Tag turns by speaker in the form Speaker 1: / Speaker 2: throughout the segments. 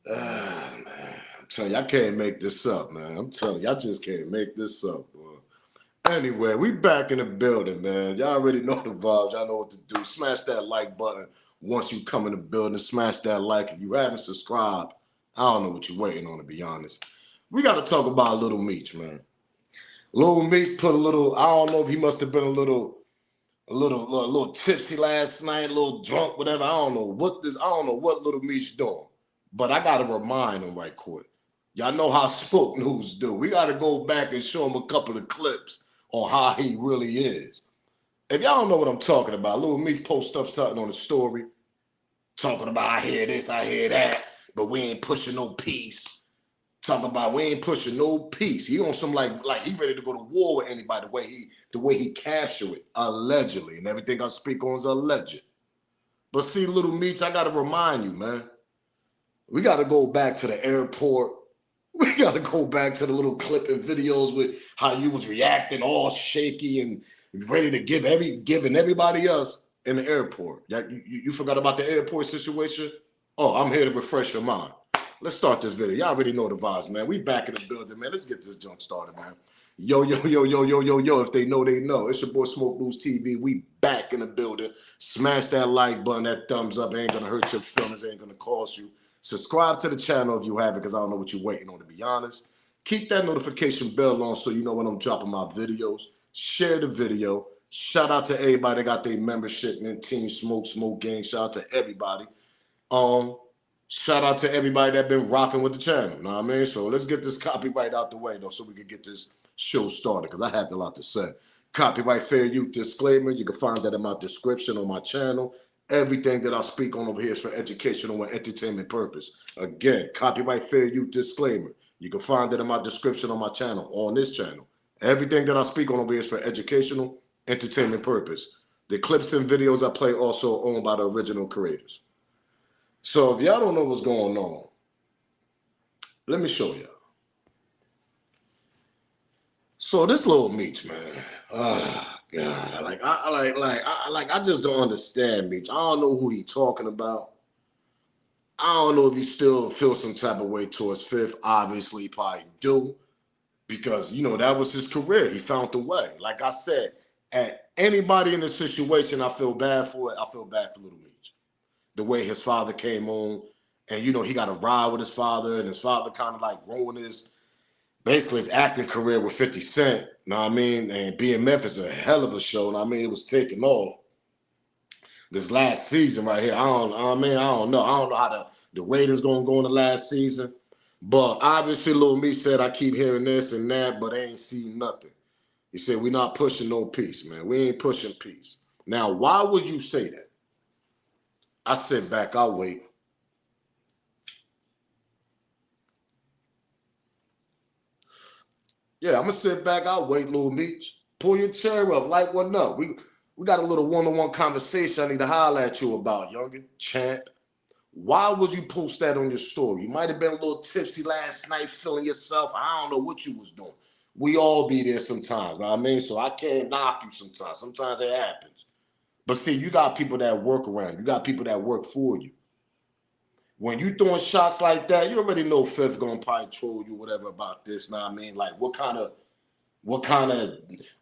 Speaker 1: Man, I'm telling you, I can't make this up, man. I'm telling you, I just can't make this up, boy. Anyway, we back in the building, man. Y'all already know the vibes. Y'all know what to do. Smash that like button once you come in the building. Smash that like. If you haven't subscribed, I don't know what you're waiting on, to be honest. We got to talk about Little Meech, man. Lil Meech put a little. I don't know if he must have been a little tipsy last night, a little drunk, whatever. I don't know what this. I don't know what Little Meech doing, but I gotta remind him right quick. Y'all know how Spoke News do. We gotta go back and show him a couple of clips on how he really is. If y'all don't know what I'm talking about, Lil Meech post up something on the story talking about I hear this, I hear that, but we ain't pushing no peace. Talking about we ain't pushing no peace. He on some like he ready to go to war with anybody the way he captured it, allegedly. And everything I speak on is alleged. But see, Little Meech, I gotta remind you, man, we gotta go back to the airport. We gotta go back to the little clip and videos with how you was reacting all shaky and ready to giving everybody else in the airport. You forgot about the airport situation? Oh, I'm here to refresh your mind. Let's start this video. Y'all already know the vibes, man. We back in the building, man. Let's get this junk started, man. Yo, yo, yo, yo, yo, yo, yo. If they know, they know. It's your boy Smoke News TV. We back in the building. Smash that like button, that thumbs up. It ain't gonna hurt your feelings. It ain't gonna cost you. Subscribe to the channel if you haven't, because I don't know what you're waiting on, to be honest. Keep that notification bell on so you know when I'm dropping my videos. Share the video. Shout out to everybody that got their membership in Team Smoke Gang. Shout out to everybody. Um, Shout out to everybody that been rocking with the channel. Know what I mean? So let's get this copyright out the way, though, so we can get this show started, because I have a lot to say. Copyright fair use disclaimer. You can find that in my description on my channel. Everything that I speak on over here is for educational and entertainment purpose. Again, copyright fair use disclaimer. You can find that in my description on my channel, on this channel. Everything that I speak on over here is for educational, entertainment purpose. The clips and videos I play also owned by the original creators. So if y'all don't know what's going on, let me show y'all. So this Lil Meech, man, oh God, I just don't understand Meech. I don't know who he talking about. I don't know if he still feels some type of way towards Fifth. Obviously, he probably do, because that was his career. He found the way. Like I said, at anybody in this situation, I feel bad for it. I feel bad for Little Meech. The way his father came on, and he got a ride with his father, and his father kind of like ruined basically his acting career with 50 Cent. Know what I mean? And BMF is a hell of a show. Know what I mean? It was taking off this last season right here. I don't know. I don't know how the ratings gonna go in the last season. But obviously, Lil Meech said, I keep hearing this and that, but I ain't seen nothing. He said, we're not pushing no peace, man. We ain't pushing peace. Now, why would you say that? I sit back, I'll wait. Yeah, I'm gonna sit back, I'll wait, Lil Meech. Pull your chair up, light one up. We got a little one-on-one conversation I need to holler at you about, youngin. Champ. Why would you post that on your story? You might have been a little tipsy last night, feeling yourself. I don't know what you was doing. We all be there sometimes, know what I mean? So I can't knock you sometimes. Sometimes it happens. But see, you got people that work around you. You got people that work for you. When you throwing shots like that, you already know Fifth gonna probably troll you, whatever, about this. Know what I mean? Like, what kind of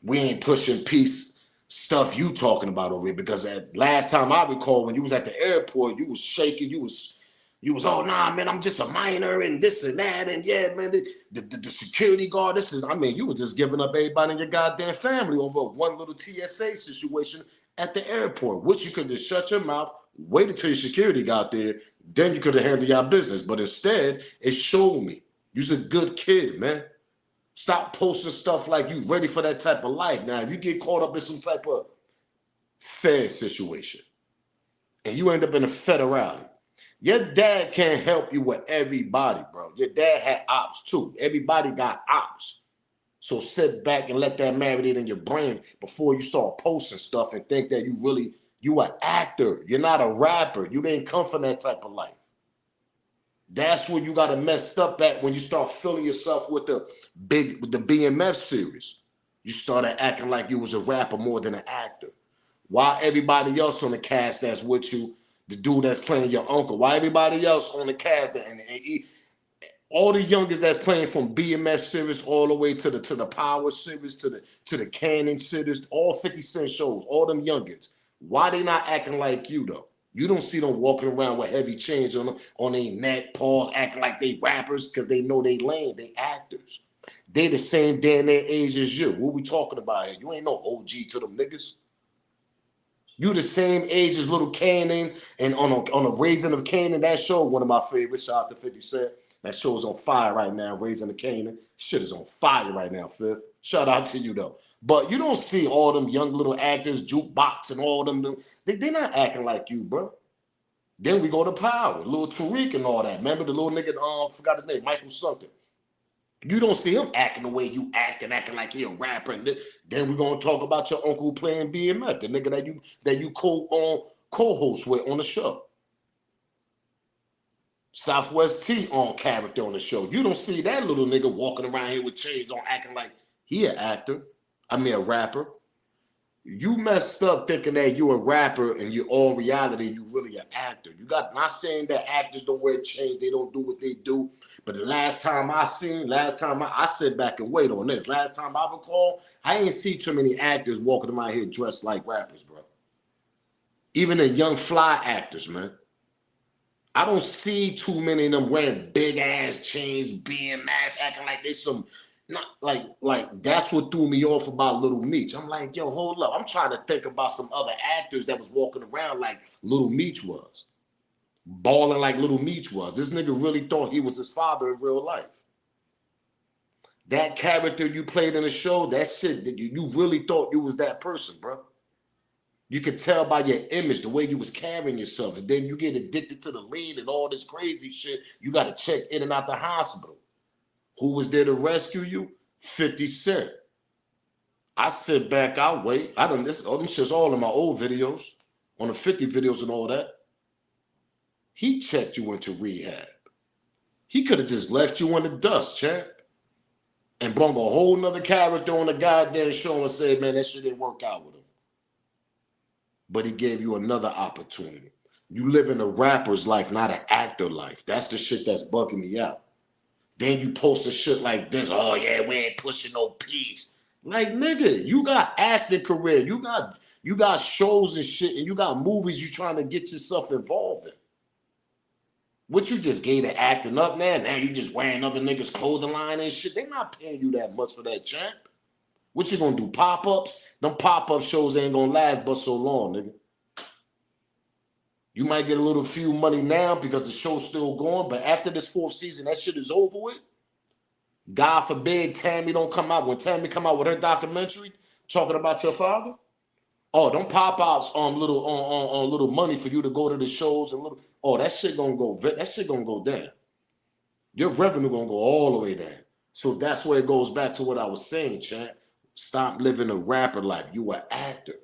Speaker 1: we ain't pushing peace stuff you talking about over here? Because at last time I recall, when you was at the airport, you was shaking, you was oh nah man, I'm just a minor and this and that, and yeah man, the security guard, you was just giving up everybody in your goddamn family over one little TSA situation at the airport, which you could just shut your mouth, wait until your security got there, then you could have handled your business. But instead, it showed me you's a good kid, man. Stop posting stuff like you ready for that type of life. Now, if you get caught up in some type of fair situation and you end up in a federale, your dad can't help you with everybody, bro. Your dad had ops too. Everybody got ops. So sit back and let that marinate in your brain before you start posting stuff and think that you an actor. You're not a rapper. You didn't come from that type of life. That's where you got to messed up at when you start filling yourself with the BMF series. You started acting like you was a rapper more than an actor. While everybody else on the cast that's with you, The dude that's playing your uncle. Why everybody else on the cast all the youngest that's playing from BMF series all the way to the Power series to the Canon series, all 50 Cent shows, all them youngins. Why they not acting like you though? You don't see them walking around with heavy chains on their neck, paws, acting like they rappers because they know they lame, they actors. They the same damn their age as you. What we talking about here? You ain't no OG to them niggas. You the same age as Little Canaan, and on a Raising of Canaan, that show, one of my favorites, shout out to 50 Cent. That show is on fire right now, Raising of Canaan. Shit is on fire right now, Fifth. Shout out to you though. But you don't see all them young little actors, Jukebox and all them. They not acting like you, bro. Then we go to Power, Lil Tariq and all that. Remember the little nigga, forgot his name, Michael something. You don't see him acting the way you acting like he a rapper. And then we're gonna talk about your uncle playing BMF, the nigga that you co-host with on the show. Southwest T on character on the show. You don't see that little nigga walking around here with chains on acting like he an actor. I mean a rapper. You messed up thinking that you a rapper and you all reality, you really an actor. Not saying that actors don't wear chains, they don't do what they do. But the last time I sit back and wait on this. Last time I recall, I ain't see too many actors walking around here dressed like rappers, bro. Even the young fly actors, man. I don't see too many of them wearing big ass chains, BMF, acting like they some, not like that's what threw me off about Lil Meech. I'm like, yo, hold up. I'm trying to think about some other actors that was walking around like Lil Meech was. Balling like Lil Meech was. This nigga really thought he was his father in real life. That character you played in the show, that shit, that you really thought you was that person, bro. You could tell by your image, the way you was carrying yourself, and then you get addicted to the lean and all this crazy shit. You got to check in and out the hospital. Who was there to rescue you? 50 Cent. I sit back, I wait. All them shit's all in my old videos, on the 50 videos and all that. He checked you into rehab. He could have just left you in the dust, champ, and brought a whole nother character on the goddamn show and said, man, that shit didn't work out with him. But he gave you another opportunity. You live in a rapper's life, not an actor life. That's the shit that's bugging me out. Then you post a shit like this. Oh, yeah, we ain't pushing no peace. Like, nigga, you got acting career. You got shows and shit, and you got movies you trying to get yourself involved in. What you just gave to acting up now? Now you just wearing other niggas' clothing line and shit. They not paying you that much for that, champ. What you gonna do, pop-ups? Them pop-up shows ain't gonna last but so long, nigga. You might get a little few money now because the show's still going, but after this 4th season, that shit is over with. God forbid Tammy don't come out. When Tammy come out with her documentary talking about your father, oh, them pop-ups little money for you to go to the shows and that shit gonna go down. Your revenue gonna go all the way down. So that's where it goes back to what I was saying, champ. Stop living a rapper life. You an actor.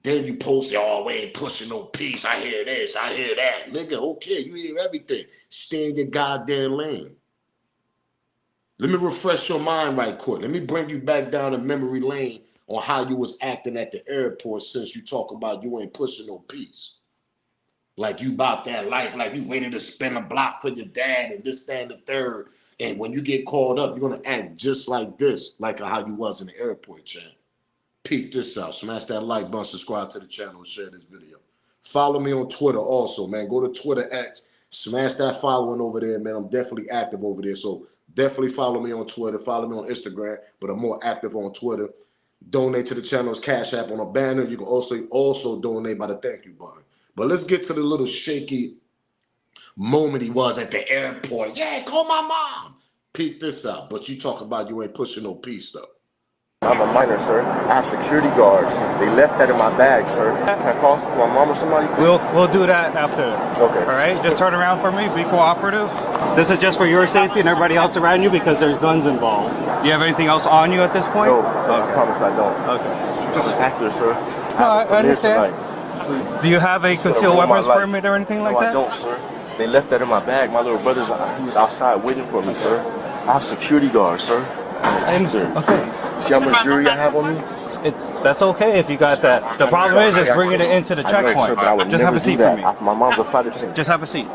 Speaker 1: Then you post, oh, we ain't pushing no peace. I hear this, I hear that. Nigga, okay, you hear everything. Stay in your goddamn lane. Let me refresh your mind right quick. Let me bring you back down to memory lane on how you was acting at the airport since you talk about you ain't pushing no peace. Like you about that life, like you ready to spin a block for your dad and this, that, and the third. And when you get called up, you're going to act just like this, like how you was in the airport, champ. Peep this out. Smash that like button, subscribe to the channel, and share this video. Follow me on Twitter also, man. Go to Twitter X. Smash that following over there, man. I'm definitely active over there. So definitely follow me on Twitter. Follow me on Instagram, but I'm more active on Twitter. Donate to the channel's Cash App on a banner. You can also donate by the thank you button. But let's get to the little shaky moment he was at the airport. Yeah, call my mom. Peep this out. But you talk about you ain't pushing no peace, though.
Speaker 2: I'm a minor, sir. I have security guards. They left that in my bag, sir. Can I call my mom or somebody?
Speaker 3: We'll do that after.
Speaker 2: Okay.
Speaker 3: All right? Just turn around for me. Be cooperative. This is just for your safety and everybody else around you because there's guns involved. Do you have anything else on you at this point?
Speaker 2: No, sir. I promise I don't.
Speaker 3: Okay.
Speaker 2: Just an actor, sir.
Speaker 3: No, I understand. Do you have a concealed weapons permit or anything like that?
Speaker 2: No, I don't, sir. They left that in my bag. My little brother's he was outside waiting for me, sir. I have security guards, sir. I'm an actor.
Speaker 3: Okay.
Speaker 2: See how much jewelry I have on me?
Speaker 3: That's okay if you got that. The problem is bringing it into the checkpoint. Just have a seat for me.
Speaker 2: My mom's a flight attendant.
Speaker 3: Just have a seat.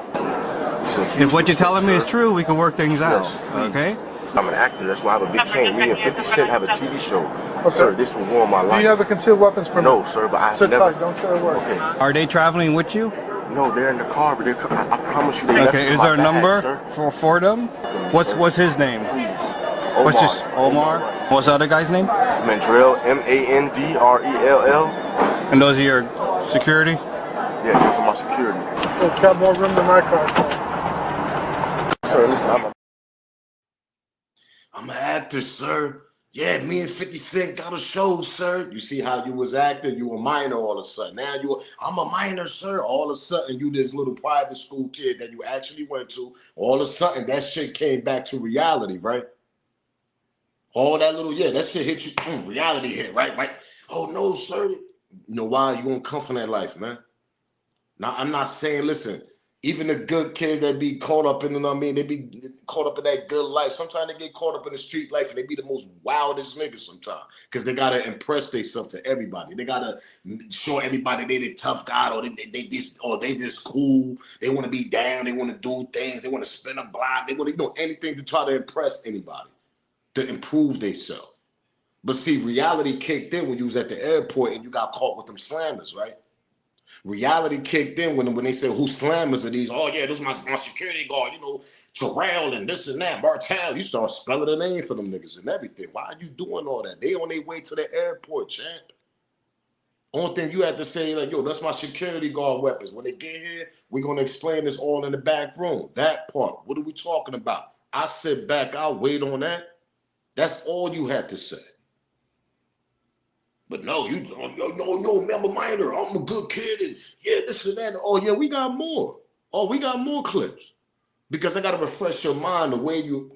Speaker 3: If what you're telling me is true, we can work things out. Okay?
Speaker 2: I'm an actor, that's why I have a big chain. Me and 50 Cent have a TV show. Okay. Sir, this will ruin my life.
Speaker 4: Do you have a concealed weapons permit?
Speaker 2: No, sir, but I
Speaker 4: Sit
Speaker 2: never...
Speaker 4: tight, don't say a word.
Speaker 2: Okay.
Speaker 3: Are they traveling with you?
Speaker 2: No, they're in the car, but I promise you they left
Speaker 3: Okay,
Speaker 2: it in
Speaker 3: is
Speaker 2: my
Speaker 3: there a
Speaker 2: bag,
Speaker 3: number
Speaker 2: sir.
Speaker 3: for them? What's his name?
Speaker 2: Please.
Speaker 3: What's just Omar? What's the other guy's name?
Speaker 2: Mandrell, Mandrell.
Speaker 3: And those are your security?
Speaker 2: Yes, those are my security.
Speaker 4: It's got more room than my car.
Speaker 2: Sir, listen,
Speaker 1: I'm an actor, sir. Yeah, me and 50 Cent got a show, sir. You see how you was acting? You a minor all of a sudden. Now I'm a minor, sir. All of a sudden, you this little private school kid that you actually went to. All of a sudden, that shit came back to reality, right? All that little, yeah, that shit hit you. Reality hit, right? Oh, no, sir. You know why? You won't come from that life, man. Now, I'm not saying, listen, even the good kids that be caught up in, you know what I mean? They be caught up in that good life. Sometimes they get caught up in the street life and they be the most wildest niggas sometimes because they got to impress themselves to everybody. They got to show everybody they the tough guy or they just cool. They want to be down. They want to do things. They want to spin a block. They want to do anything to try to impress anybody, to improve themselves. But see, reality kicked in when you was at the airport and you got caught with them slammers, right? Reality kicked in when they said, who slammers are these? Oh, yeah, this is my security guard, you know, Terrell and this and that, Bartel. You start spelling the name for them niggas and everything. Why are you doing all that? They on their way to the airport, champ. Only thing you have to say, like, yo, that's my security guard weapons. When they get here, we're going to explain this all in the back room. That part. What are we talking about? I sit back, I'll wait on that. That's all you had to say. But no, no, remember minor. I'm a good kid, and yeah, this and that. Oh yeah, we got more. Oh, we got more clips. Because I gotta refresh your mind the way you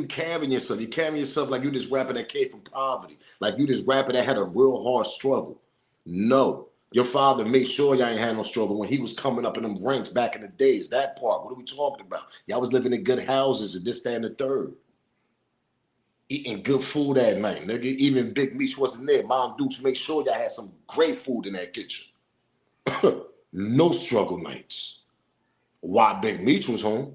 Speaker 1: carrying yourself. You carrying yourself like you this rapper that came from poverty, like you this rapper that had a real hard struggle. No, your father made sure y'all ain't had no struggle when he was coming up in them ranks back in the days. That part. What are we talking about? Y'all was living in good houses and this, that, and the third. Eating good food at night, nigga. Even Big Meech wasn't there. Mom Dukes make sure y'all had some great food in that kitchen. No struggle nights. Why Big Meech was home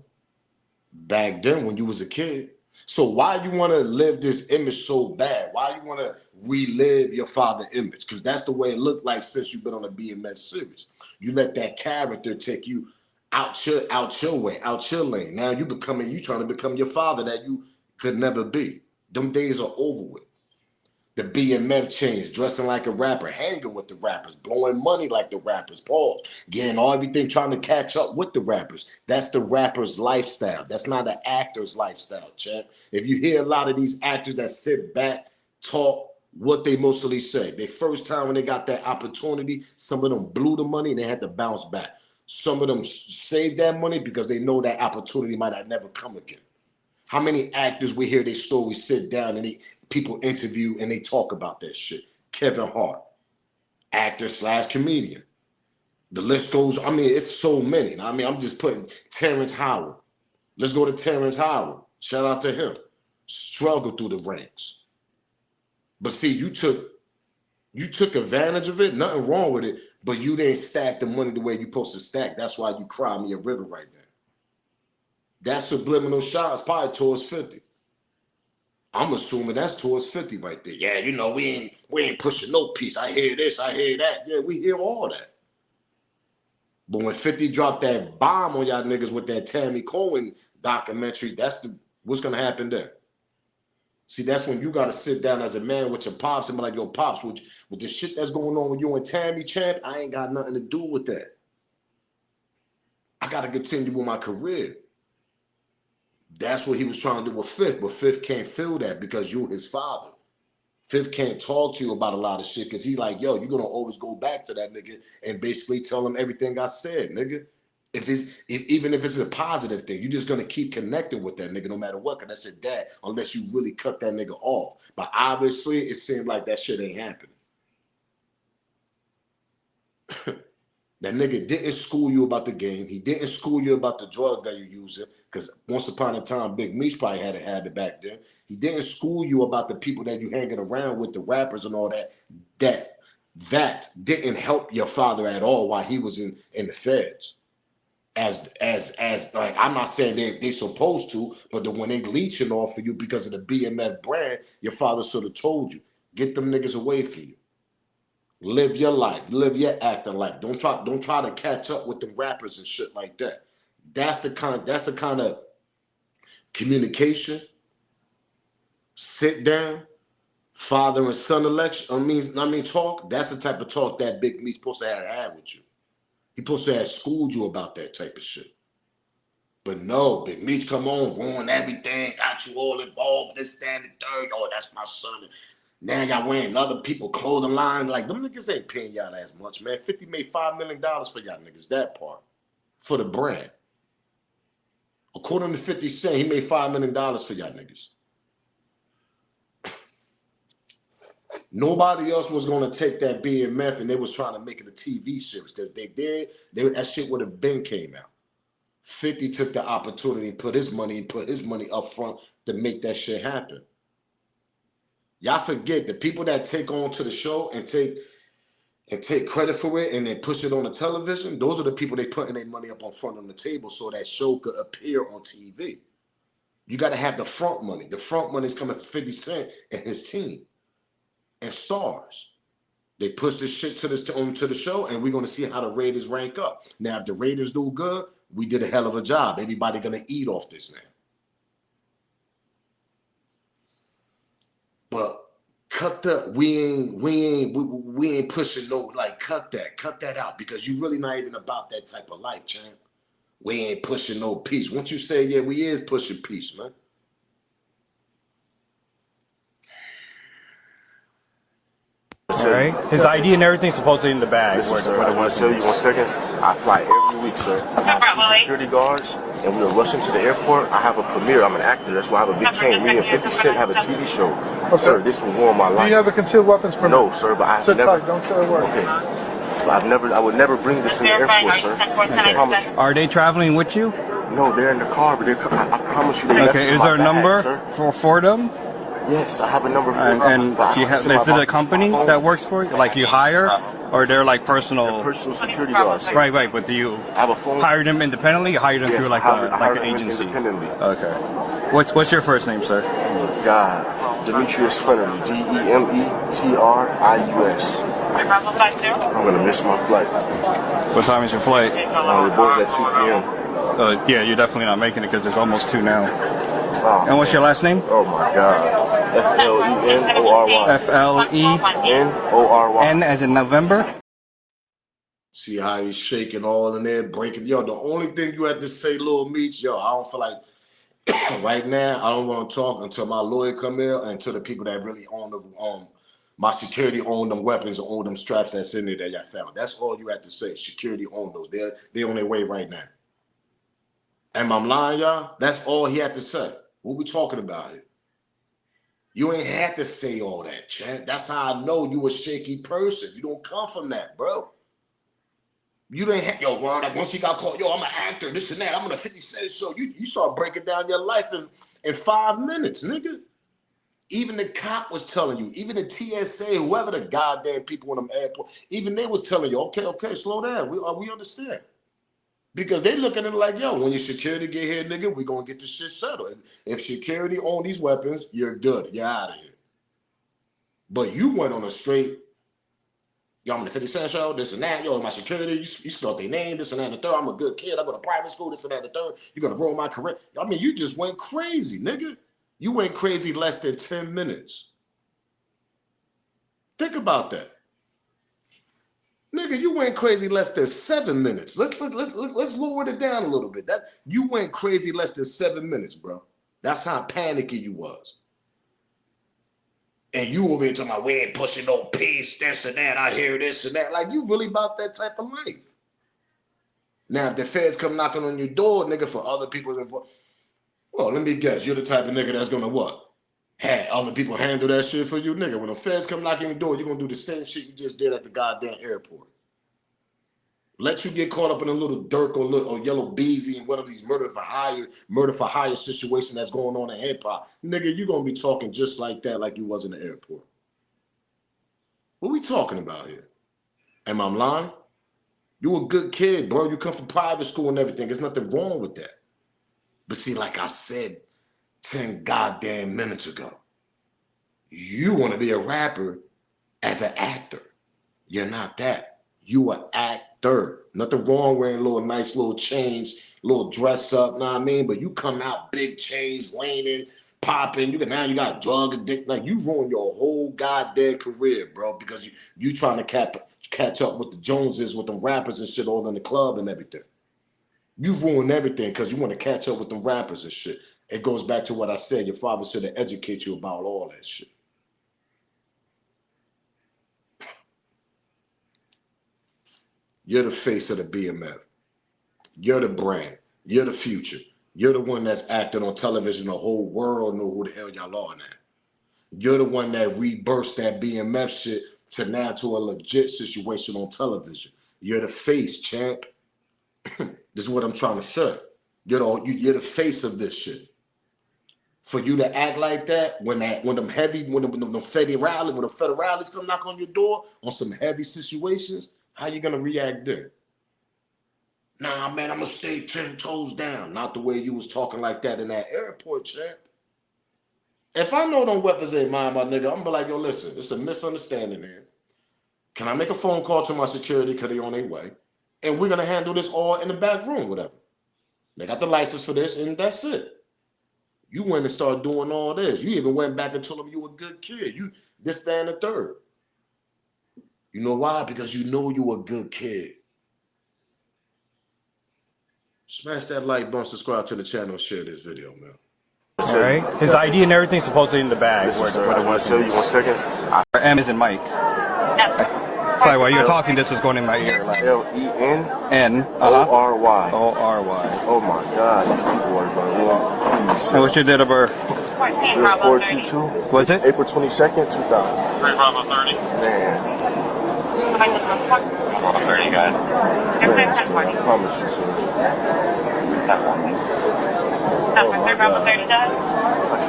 Speaker 1: back then when you was a kid. So why you want to live this image so bad? Why you want to relive your father image? Because that's the way it looked like since you've been on a BMX series. You let that character take you out your way, out your lane. Now you trying to become your father that you could never be. Them days are over with. The BMF change, dressing like a rapper, hanging with the rappers, blowing money like the rappers, pause, getting everything, trying to catch up with the rappers. That's the rapper's lifestyle. That's not an actor's lifestyle, champ. If you hear a lot of these actors that sit back, talk, what they mostly say. Their first time when they got that opportunity, some of them blew the money and they had to bounce back. Some of them saved that money because they know that opportunity might not never come again. How many actors we hear their stories sit down and people interview and they talk about that shit? Kevin Hart, actor / comedian. The list goes, I mean, it's so many. I mean, I'm just putting Terrence Howard. Let's go to Terrence Howard. Shout out to him. Struggled through the ranks. But see, you took advantage of it, nothing wrong with it, but you didn't stack the money the way you're supposed to stack. That's why you cry me a river right now. That subliminal shot is probably towards 50. I'm assuming that's towards 50 right there. Yeah, you know, we ain't pushing no piece. I hear this, I hear that. Yeah, we hear all that. But when 50 dropped that bomb on y'all niggas with that Tammy Cohen documentary, what's gonna happen there? See, that's when you gotta sit down as a man with your pops and be like, yo, pops, with the shit that's going on with you and Tammy, champ, I ain't got nothing to do with that. I gotta continue with my career. That's what he was trying to do with Fifth, but Fifth can't feel that because you're his father. Fifth can't talk to you about a lot of shit because he's like, yo, you're gonna always go back to that nigga and basically tell him everything I said, nigga. Even if it's a positive thing, you're just gonna keep connecting with that nigga no matter what, because that's your dad, unless you really cut that nigga off. But obviously, it seemed like that shit ain't happening. That nigga didn't school you about the game. He didn't school you about the drugs that you're using. Because once upon a time, Big Meech probably had a habit back then. He didn't school you about the people that you hanging around with, the rappers and all that. That didn't help your father at all while he was in the feds. As like, I'm not saying they supposed to, but when they leeching off of you because of the BMF brand, your father should have told you, get them niggas away from you. Live your life, live your acting life. Don't try to catch up with them rappers and shit like that. That's the kind of communication, sit down, father and son election. I mean talk. That's the type of talk that Big Me's supposed to have had with you. He supposed to have schooled you about that type of shit. But no, Big Meech come on, ruin everything, got you all involved, this, that, and the third. Oh, that's my son. Now y'all wearing other people clothing line. Like, them niggas ain't paying y'all as much, man. 50 made $5 million for y'all niggas, that part. For the brand. According to 50 Cent, he made $5 million for y'all niggas. Nobody else was going to take that BMF and they was trying to make it a TV series. Because they did, that shit would have been came out. 50 took the opportunity, put his money up front to make that shit happen. Y'all forget the people that take on to the show and take credit for it and then push it on the television, those are the people they putting their money up on front on the table so that show could appear on TV. You got to have the front money. The front money is coming from 50 Cent and his team and stars. They push this shit to the show, and we're going to see how the Raiders rank up. Now, if the Raiders do good, we did a hell of a job. Everybody going to eat off this now. But cut the we ain't pushing no, like, cut that out, because you really not even about that type of life, champ. We ain't pushing no peace. Once you say, yeah, we is pushing peace, man.
Speaker 3: All right. His ID and everything's supposedly in the bag.
Speaker 2: Listen, sir, I want to tell you 1 second. I fly every week, sir. I have 2 security guards, and we are rushing to the airport. I have a premiere. I'm an actor. That's why I have a big chain. Me and 50 Cent have a TV show. Okay. Sir, this will ruin my life.
Speaker 4: Do you have a concealed weapons permit?
Speaker 2: No, sir, but I've
Speaker 4: Sit
Speaker 2: never.
Speaker 4: tight. Don't say a word.
Speaker 2: Okay. I would never bring this in the airport, sir. I promise you.
Speaker 3: Are they traveling with you?
Speaker 2: No, they're in the car, but I promise you. They left
Speaker 3: Okay. Is
Speaker 2: my
Speaker 3: there a
Speaker 2: bag,
Speaker 3: number
Speaker 2: sir.
Speaker 3: for them?
Speaker 2: Yes, I have a number for
Speaker 3: And is it a company that works for you? Like you hire, or they're like personal
Speaker 2: security guards?
Speaker 3: Right. But do you
Speaker 2: I have a phone.
Speaker 3: hire them independently? You hire them through like an agency?
Speaker 2: Independently.
Speaker 3: Okay. What's your first name, sir?
Speaker 2: God, Demetrius Fennerly, Demetrius. I'm gonna miss my flight.
Speaker 3: What time is your flight?
Speaker 2: We're both at 2 p.m.
Speaker 3: Yeah, you're definitely not making it because it's almost 2 now.
Speaker 2: Oh,
Speaker 3: And what's your last name?
Speaker 2: oh my God. Flenory.
Speaker 3: Flenory. N as in November.
Speaker 1: See how he's shaking all in there, breaking. Yo, the only thing you have to say, Lil Meech, yo, I don't feel like right now, I don't want to talk until my lawyer come here and to the people that really own the my security own them weapons or own them straps that's in there that y'all found. That's all you have to say. Security own those. They're on their way right now. Am I lying, y'all? That's all he had to say. What we talking about here? You ain't had to say all that, champ. That's how I know you a shaky person. You don't come from that, bro. You didn't have, yo, word, once you got caught, yo, I'm an actor, this and that, I'm on a 50 Cent show. You start breaking down your life in 5 minutes, nigga. Even the cop was telling you, even the TSA, whoever the goddamn people in them airport, even they was telling you, okay, slow down. We understand. Because they looking at it like, yo, when your security get here, nigga, we gonna get this shit settled. And if security own these weapons, you're good. You're out of here. But you went on a straight, yo, I'm in the 50 Cent show, this and that. Yo, my security, you spelled their name, this and that and the third. I'm a good kid. I go to private school, this and that and the third. You're gonna ruin my career. I mean, you just went crazy, nigga. You went crazy less than 10 minutes. Think about that. Nigga, you went crazy less than 7 minutes. Let's lower it down a little bit. That you went crazy less than 7 minutes, bro. That's how panicky you was. And you over here talking about, we ain't pushing no peace, this and that, I hear this and that. Like, you really about that type of life. Now, if the feds come knocking on your door, nigga, for other people involved, well, let me guess, you're the type of nigga that's gonna what? Have other people handle that shit for you? Nigga, when the feds come knocking on your door, you're gonna do the same shit you just did at the goddamn airport. Let you get caught up in a little Dirk or Yellow Beezy and one of these murder for hire situation that's going on in hip hop. Nigga, you gonna be talking just like that, like you was in the airport. What we talking about here? Am I lying? You a good kid, bro. You come from private school and everything. There's nothing wrong with that. But see, like I said 10 goddamn minutes ago, you want to be a rapper as an actor. You're not that. You an actor. Nothing wrong wearing little nice little chains, little dress up, know what I mean? But you come out big chains, leaning, popping. Now you got drug addict. Like you ruined your whole goddamn career, bro, because you trying to catch up with the Joneses, with them rappers and shit all in the club and everything. You ruined everything because you want to catch up with them rappers and shit. It goes back to what I said. Your father should have educated you about all that shit. You're the face of the BMF. You're the brand. You're the future. You're the one that's acting on television. The whole world know who the hell y'all are now. You're the one that rebirthed that BMF shit to now to a legit situation on television. You're the face, champ. This is what I'm trying to say. You're the face of this shit. For you to act like that when them federales come knock on your door on some heavy situations, how you gonna react then? Nah, man, I'm gonna stay 10 toes down. Not the way you was talking like that in that airport, champ. If I know them weapons ain't mine, my nigga, I'm gonna be like, yo, listen, it's a misunderstanding here. Can I make a phone call to my security because they on their way? And we're gonna handle this all in the back room, whatever. They got the license for this, and that's it. You went and started doing all this. You even went back and told them you were a good kid. You this, that, and the third. You know why? Because you know you a good kid. Smash that like button, subscribe to the channel, and share this video, man.
Speaker 3: All right. His ID and everything's supposedly in the bag.
Speaker 2: Listen, sir, I want to tell you 1 second.
Speaker 3: M isn't Mike. Sorry, while you were talking, this was going in my ear.
Speaker 2: Lenory.
Speaker 3: O-R-Y.
Speaker 2: Oh my God, these people are going to
Speaker 3: And what's your date of birth?
Speaker 2: 0422.
Speaker 3: Was it?
Speaker 2: April 22nd, 2000.
Speaker 5: 3 Bravo 30.
Speaker 2: Man.
Speaker 5: 30, guys.
Speaker 2: I promise you, sir. I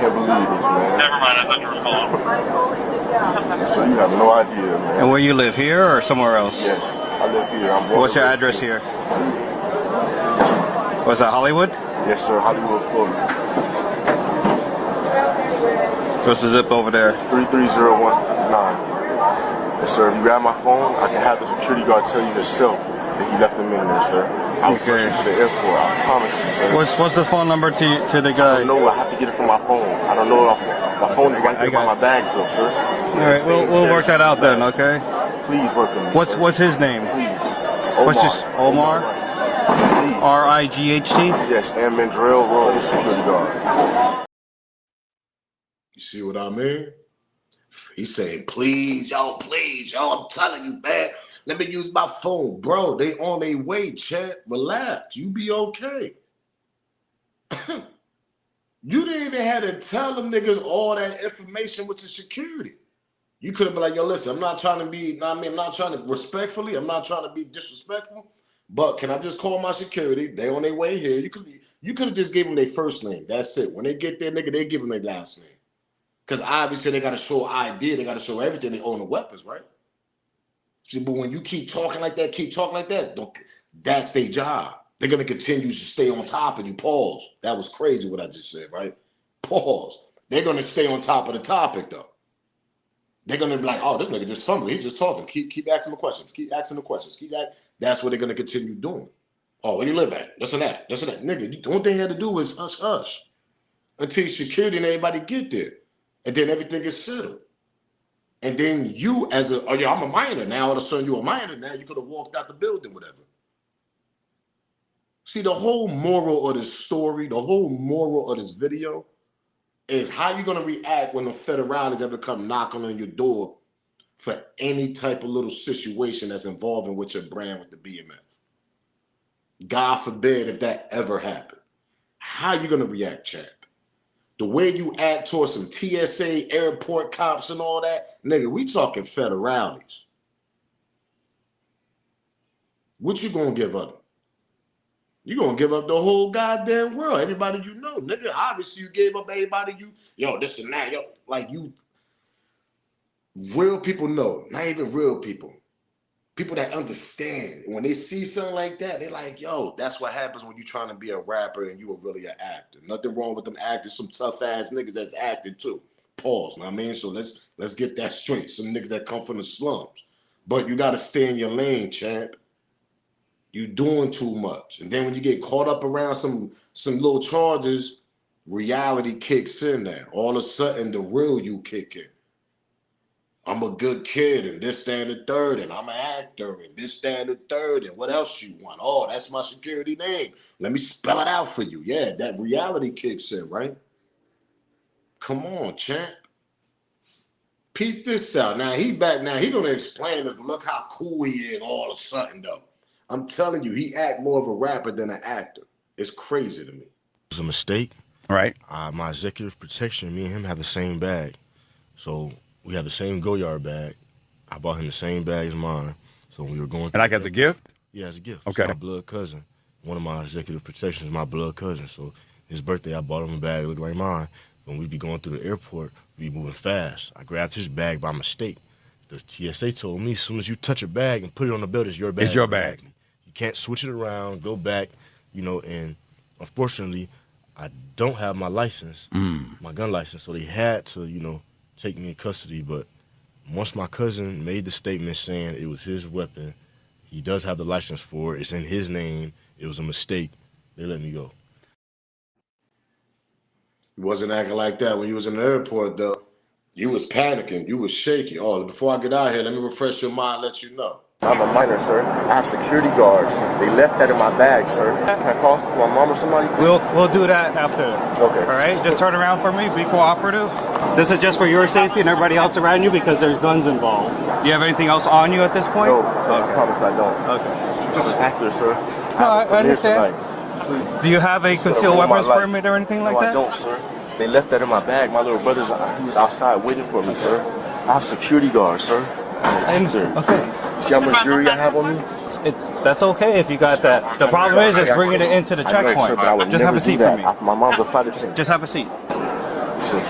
Speaker 2: can't believe this, man.
Speaker 5: Never mind, I thought you were calling.
Speaker 2: So you have no idea, man.
Speaker 3: And where you live, here or somewhere else?
Speaker 2: Yes, I live here.
Speaker 3: What's your address here? Was that Hollywood?
Speaker 2: Yes, sir. Hollywood, Florida.
Speaker 3: What's the zip over there?
Speaker 2: 33019. Yes, sir. If you grab my phone, I can have the security guard tell you himself that he left them in there, sir. I was rushing to the airport. I promise you, sir.
Speaker 3: What's the phone number to the
Speaker 2: I
Speaker 3: guy?
Speaker 2: don't know. I have to get it from my phone. I don't know. My phone is right there by my bags, though, sir.
Speaker 3: All right, we'll work that out then, okay?
Speaker 2: Please work with me.
Speaker 3: What's his name?
Speaker 2: Please.
Speaker 3: What's his Omar?
Speaker 2: Please.
Speaker 3: R-I-G-H-T?
Speaker 2: Yes, and Mandrell Roy, the security guard.
Speaker 1: You see what I mean? He's saying, please, y'all, I'm telling you, man. Let me use my phone. Bro, they on their way, champ. Relax. You be okay. You didn't even have to tell them niggas all that information with the security. You could have been like, yo, listen, I'm not trying to be, I'm not trying to respectfully, I'm not trying to be disrespectful, but can I just call my security? They on their way here. You could have just gave them their first name. That's it. When they get there, nigga, they give them their last name. Because obviously they got to show ID. They got to show everything. They own the weapons, right? See, but when you keep talking like that, that's their job. They're going to continue to stay on top of you. Pause. That was crazy what I just said, right? Pause. They're going to stay on top of the topic, though. They're going to be like, oh, this nigga just fumbling. He's just talking. Keep asking the questions. Keep asking the questions. That's what they're going to continue doing. Oh, where you live at? This and that. Nigga, the only thing you had to do is hush. Until security and everybody get there. And then everything is settled. And then you I'm a minor now. All of a sudden you're a minor now. You could have walked out the building, whatever. See, the whole moral of this story, the whole moral of this video is how you going to react when the federales ever come knocking on your door for any type of little situation that's involving with your brand with the BMF. God forbid if that ever happened. How you going to react, champ? The way you act towards some TSA, airport cops and all that, nigga, we talking federales. What you gonna give up? You gonna give up the whole goddamn world. Everybody you know, nigga. Obviously, you gave up everybody you, yo, this and that, yo. Like you, real people know, not even real people. People that understand. When they see something like that, they're like, yo, that's what happens when you're trying to be a rapper and you are really an actor. Nothing wrong with them actors, some tough ass niggas that's acting too. Pause, know what I mean? So let's get that straight. Some niggas that come from the slums. But you gotta stay in your lane, champ. You doing too much. And then when you get caught up around some little charges, reality kicks in there. All of a sudden the real you kick in. I'm a good kid and this, that, and the third, and I'm an actor and this, that, and the third, and what else you want? Oh, that's my security name. Let me spell it out for you. Yeah, that reality kicks in, right? Come on, champ. Peep this out. Now he back now. He gonna explain this, but look how cool he is all of a sudden though. I'm telling you, he act more of a rapper than an actor. It's crazy to me.
Speaker 2: It was a mistake.
Speaker 3: Right.
Speaker 2: My executive protection, me and him have the same bag. So we have the same Go-Yard bag. I bought him the same bag as mine. So when we were going through.
Speaker 3: And like as a gift?
Speaker 2: Yeah, as a gift.
Speaker 3: Okay.
Speaker 2: It's my blood cousin. One of my executive protections is my blood cousin. So his birthday, I bought him a bag that looked like mine. When we'd be going through the airport, we'd be moving fast. I grabbed his bag by mistake. The TSA told me, as soon as you touch a bag and put it on the belt, it's your bag.
Speaker 3: It's your bag.
Speaker 2: You can't switch it around, go back, and unfortunately, I don't have my license, my gun license, so they had to, take me in custody. But once my cousin made the statement saying it was his weapon, he does have the license for it, it's in his name, it was a mistake, they let me go.
Speaker 1: You wasn't acting like that when you was in the airport, though. You was panicking. You was shaky. Oh, before I get out here, let me refresh your mind, let you know.
Speaker 2: I'm a minor, sir. I have security guards. They left that in my bag, sir. Can I call my mom or somebody?
Speaker 3: We'll do that after.
Speaker 2: Okay.
Speaker 3: All right. Just turn around for me. Be cooperative. This is just for your safety and everybody else around you because there's guns involved. Do you have anything else on you at this point?
Speaker 2: No, sir. I promise I don't.
Speaker 3: Okay.
Speaker 2: I'm an actor, sir.
Speaker 3: No, I understand. Do you have a concealed weapons permit or anything like that?
Speaker 2: No, I don't, sir. They left that in my bag. My little brother's he was outside waiting for me, sir. I have security guards, sir.
Speaker 3: Okay.
Speaker 2: See how much jewelry I have on me?
Speaker 3: That's okay if you got that. The problem is bringing it into the checkpoint. Just have a seat for me.
Speaker 2: My mom's a flight attendant.
Speaker 3: Just have a seat.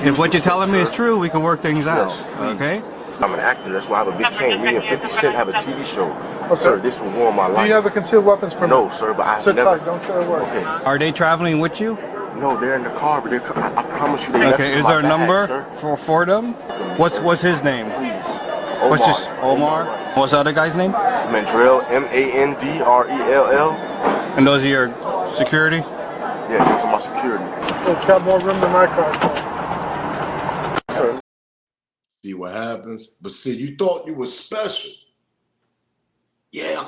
Speaker 3: If what you're telling me is true, we can work things out. Okay?
Speaker 2: I'm an actor. That's why I have a big chain. Me and 50 Cent have a TV show. Oh, sir, this will warm my life.
Speaker 4: Do you have a concealed weapons permit?
Speaker 2: No, sir, but I have
Speaker 4: Sit
Speaker 2: never.
Speaker 4: tight. Don't say a word.
Speaker 2: Okay.
Speaker 3: Are they traveling with you?
Speaker 2: No, they're in the car, but I promise you they left
Speaker 3: Okay,
Speaker 2: it in
Speaker 3: is
Speaker 2: my
Speaker 3: there a
Speaker 2: bag,
Speaker 3: number
Speaker 2: sir.
Speaker 3: for them? What's his name?
Speaker 2: Please.
Speaker 3: What's just Omar? What's the other guy's name?
Speaker 2: Mandrell, Mandrell.
Speaker 3: And those are your security?
Speaker 2: Yes, those are my security.
Speaker 4: It's got more room than my car.
Speaker 2: Sir.
Speaker 1: See what happens? But see, you thought you was special. Yeah,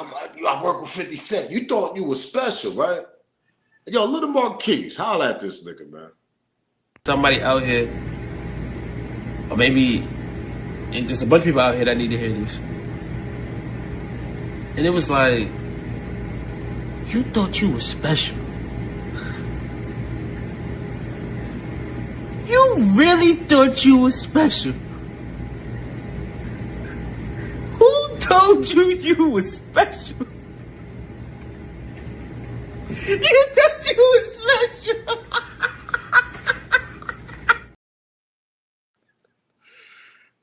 Speaker 1: I work with 50 Cent. You thought you was special, right? Yo, Little Marquise, holla at this nigga, man.
Speaker 6: Somebody out here, or maybe it's just a bunch of people out here that need to hear this. And it was like, you thought you were special. You really thought you were special. Who told you you were special? You thought you were special.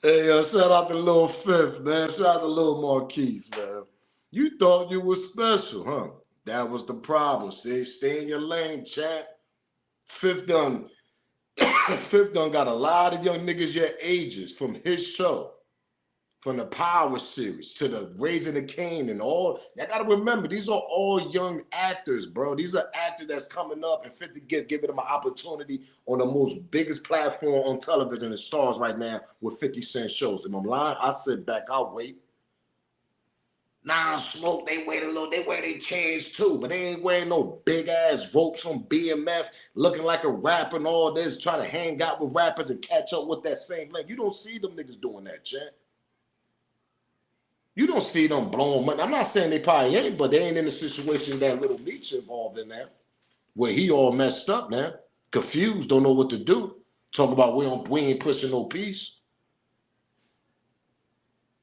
Speaker 1: Hey, yo, shout out to Lil Fifth, man. Shout out to Lil Marquise, man. You thought you was special, huh? That was the problem, see? Stay in your lane, champ. Fifth done got a lot of young niggas your ages from his show. From the Power series to the Raising the Cane and all. Y'all gotta remember, these are all young actors, bro. These are actors that's coming up and fit to give them an opportunity on the most biggest platform on television and stars right now with 50 Cent shows. If I'm lying, I sit back, I'll wait. Nah, Smoke, they wear their chains too, but they ain't wearing no big ass ropes on BMF, looking like a rapper and all this, trying to hang out with rappers and catch up with that same lane. You don't see them niggas doing that, chat. You don't see them blowing money. I'm not saying they probably ain't, but they ain't in the situation that Lil Meech involved in there, where he all messed up, man. Confused, don't know what to do. Talk about we ain't pushing no peace.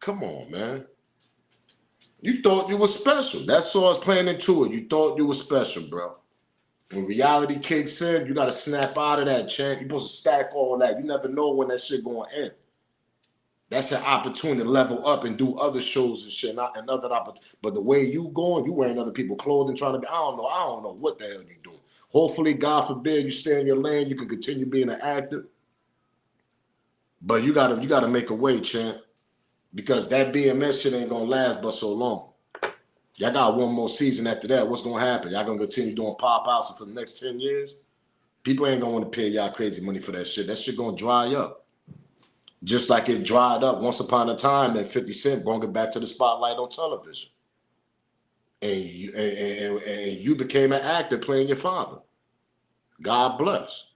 Speaker 1: Come on, man. You thought you were special. That's all it's playing into it. You thought you were special, bro. When reality kicks in, you gotta snap out of that, champ. You're supposed to stack all that. You never know when that shit gonna end. That's your opportunity to level up and do other shows and shit, not another opportunity. But the way you going, you wearing other people's clothing, trying to be, I don't know what the hell you doing. Hopefully, God forbid, you stay in your lane, you can continue being an actor. But you gotta make a way, champ. Because that BMS shit ain't gonna last but so long. Y'all got one more season after that. What's gonna happen? Y'all gonna continue doing pop outs for the next 10 years? People ain't gonna want to pay y'all crazy money for that shit. That shit gonna dry up. Just like it dried up once upon a time and 50 Cent brought it back to the spotlight on television. And you became an actor playing your father. God bless.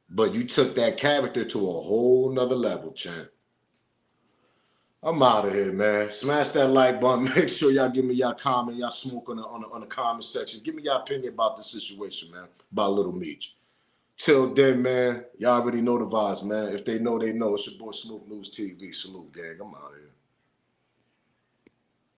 Speaker 1: But you took that character to a whole nother level, champ. I'm out of here, man. Smash that like button. Make sure y'all give me y'all comment, y'all smoke on the comment section. Give me y'all opinion about the situation, man. About Lil Meech. Till then, man, y'all already know the vibes, man. If they know, they know. It's your boy Smoke News TV. Salute, gang. I'm out of here.